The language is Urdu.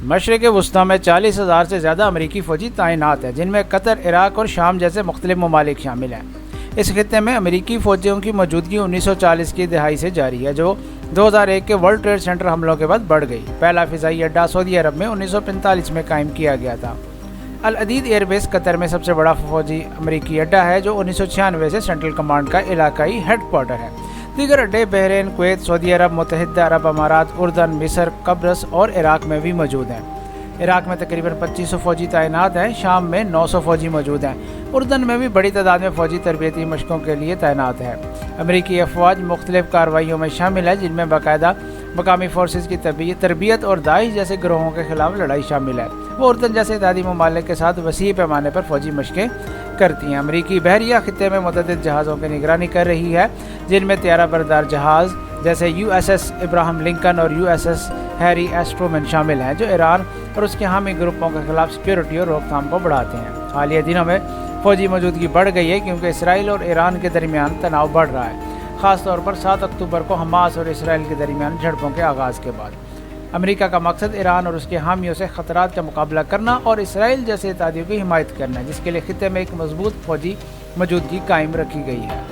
مشرق وسطیٰ میں 40,000 سے زیادہ امریکی فوجی تعینات ہیں، جن میں قطر، عراق اور شام جیسے مختلف ممالک شامل ہیں۔ اس خطے میں امریکی فوجیوں کی موجودگی 1940 کی دہائی سے جاری ہے، جو 2001 کے ورلڈ ٹریڈ سینٹر حملوں کے بعد بڑھ گئی۔ پہلا فضائی اڈہ سعودی عرب میں 1945 میں قائم کیا گیا تھا۔ العدید ایئر بیس قطر میں سب سے بڑا فوجی امریکی اڈہ ہے، جو 1996 سے سینٹرل کمانڈ کا علاقائی ہیڈ کوارٹر ہے۔ دیگر اڈے بحرین، کویت، سعودی عرب، متحدہ عرب امارات، اردن، مصر، قبرص اور عراق میں بھی موجود ہیں۔ عراق میں تقریباً 2500 فوجی تعینات ہیں، شام میں 900 فوجی موجود ہیں۔ اردن میں بھی بڑی تعداد میں فوجی تربیتی مشقوں کے لیے تعینات ہے۔ امریکی افواج مختلف کارروائیوں میں شامل ہے، جن میں باقاعدہ مقامی فورسز کی تربیت اور داعش جیسے گروہوں کے خلاف لڑائی شامل ہے۔ وہ اردن جیسے اتحادی ممالک کے ساتھ وسیع پیمانے پر فوجی مشقیں کرتی ہیں۔ امریکی بحریہ خطے میں متعدد جہازوں کی نگرانی کر رہی ہے، جن میں طیارہ بردار جہاز جیسے USS ابراہم لنکن اور USS ہیری ایس ٹرومن شامل ہیں، جو ایران اور اس کے حامی گروپوں کے خلاف سیکیورٹی اور روک تھام کو بڑھاتے ہیں۔ حالیہ دنوں میں فوجی موجودگی بڑھ گئی ہے، کیونکہ اسرائیل اور ایران کے درمیان تناؤ بڑھ رہا ہے، خاص طور پر 7 اکتوبر کو حماس اور اسرائیل کے درمیان جھڑپوں کے آغاز کے بعد۔ امریکہ کا مقصد ایران اور اس کے حامیوں سے خطرات کا مقابلہ کرنا اور اسرائیل جیسے اتحادیوں کی حمایت کرنا ہے، جس کے لیے خطے میں ایک مضبوط فوجی موجودگی قائم رکھی گئی ہے۔